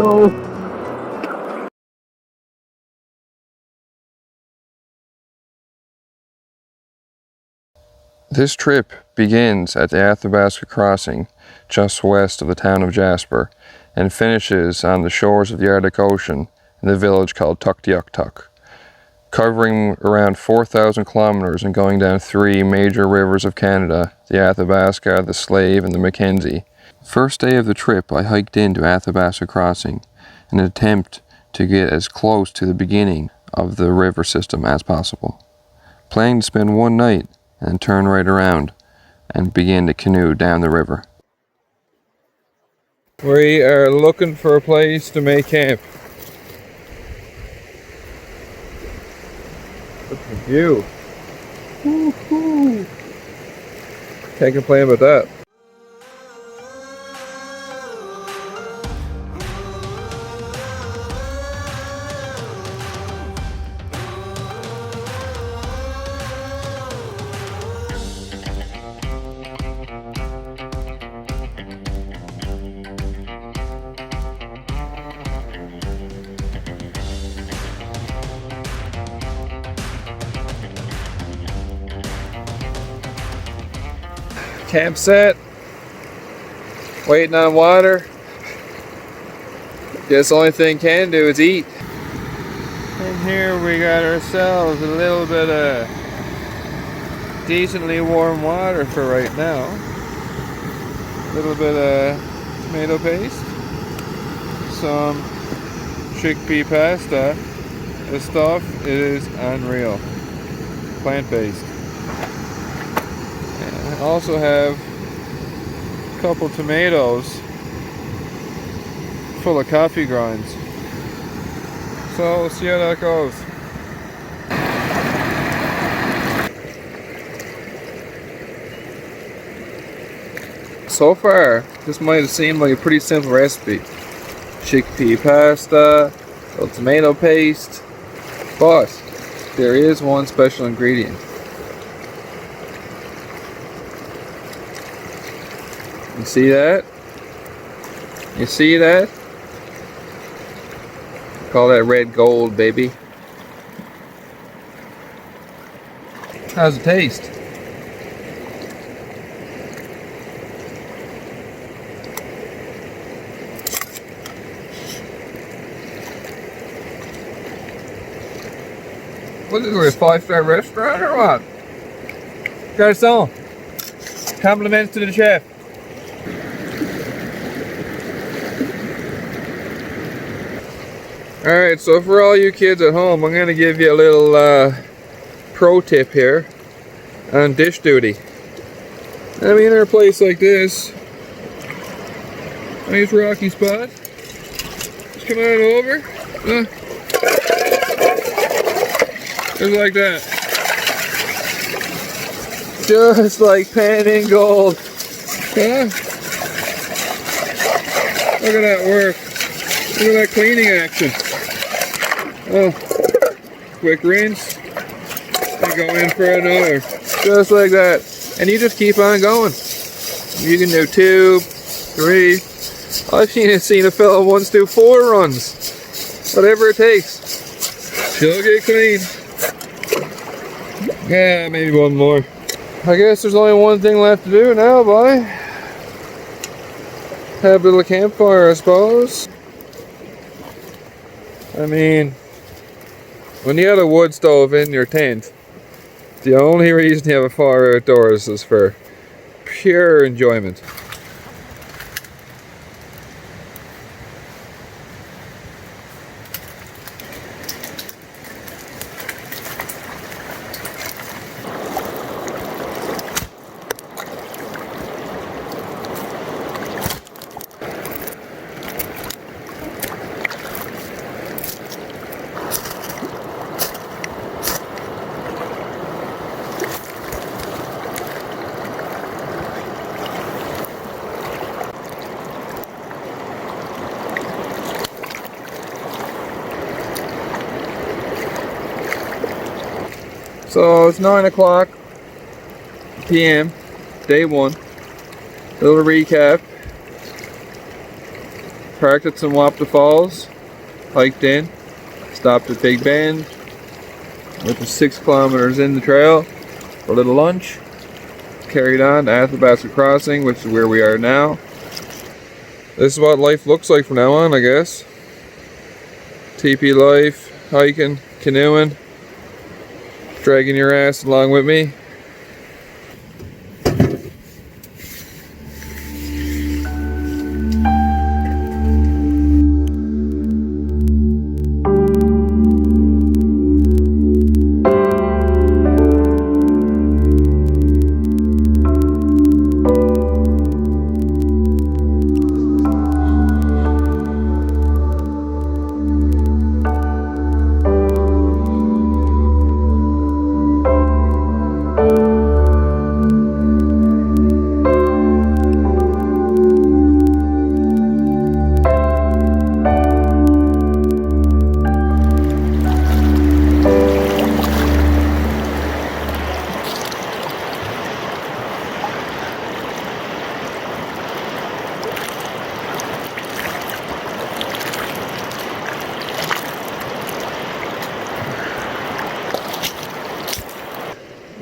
no. This trip begins at the Athabasca Crossing, just west of the town of Jasper, and finishes on the shores of the Arctic Ocean in the village called Tuktoyaktuk, covering around 4,000 kilometers and going down three major rivers of Canada, the Athabasca, the Slave, and the MacKenzie. First day of the trip, I hiked into Athabasca Crossing in an attempt to get as close to the beginning of the river system as possible, planning to spend one night and turn right around and begin to canoe down the river. We are looking for a place to make camp. Look at the view. Woo-hoo. Can't complain about that. Camp set, waiting on water. Guess the only thing can do is eat. And here we got ourselves a little bit of decently warm water for right now. A little bit of tomato paste, some chickpea pasta. This stuff is unreal. Plant-based. I also have a couple tomatoes full of coffee grinds. So we'll see how that goes. So far, this might have seemed like a pretty simple recipe. Chickpea pasta, a little tomato paste, but there is one special ingredient. You see that? You see that? Call that red gold, baby. How's it taste? What is this, a 5-star restaurant or what? Garçon, compliments to the chef. Alright, so for all you kids at home, I'm going to give you a little pro tip here on dish duty. I mean, in a place like this, nice rocky spot, just come on over, just like that. Just like panning gold. Huh? Look at that work. Look at that cleaning action. Oh, quick rinse, and go in for another, just like that, and you just keep on going. You can do 2, 3. I've seen a fellow once do 4 runs, whatever it takes. She'll get clean. Yeah, maybe one more. I guess there's only one thing left to do now, boy. Have a little campfire, I suppose. I mean, when you have a wood stove in your tent, the only reason you have a fire outdoors is for pure enjoyment. So it's 9 o'clock p.m. day 1. A little recap. Parked at some Wapta Falls, hiked in, stopped at Big Bend, went to 6 kilometers in the trail for a little lunch, carried on to Athabasca Crossing, which is where we are now. This is what life looks like from now on, I guess. TP life, hiking, canoeing, dragging your ass along with me.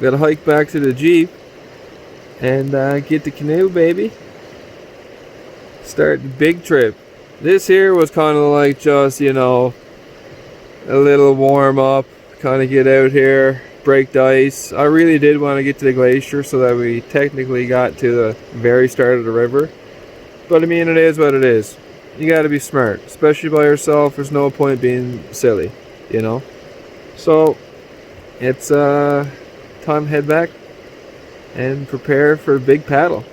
Gotta hike back to the Jeep and get the canoe, baby. Start the big trip. This here was kind of like just, you know, a little warm up, kind of get out here, break the ice. I really did want to get to the glacier so that we technically got to the very start of the river. But I mean, it is what it is. You gotta be smart, especially by yourself. There's no point being silly, you know. So it's time to head back and prepare for a big paddle.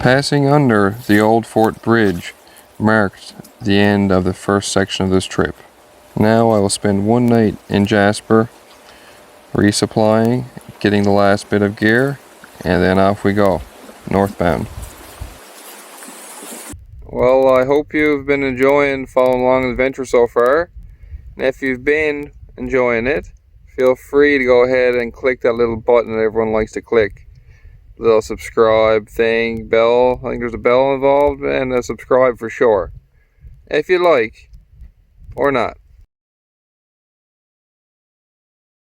Passing under the old fort bridge marked the end of the first section of this trip. Now I will spend one night in Jasper, resupplying, getting the last bit of gear, and then off we go, northbound. Well, I hope you've been enjoying following along the adventure so far. And if you've been enjoying it, feel free to go ahead and click that little button that everyone likes to click. Little subscribe thing, bell. I think there's a bell involved, and a subscribe for sure. If you like, or not.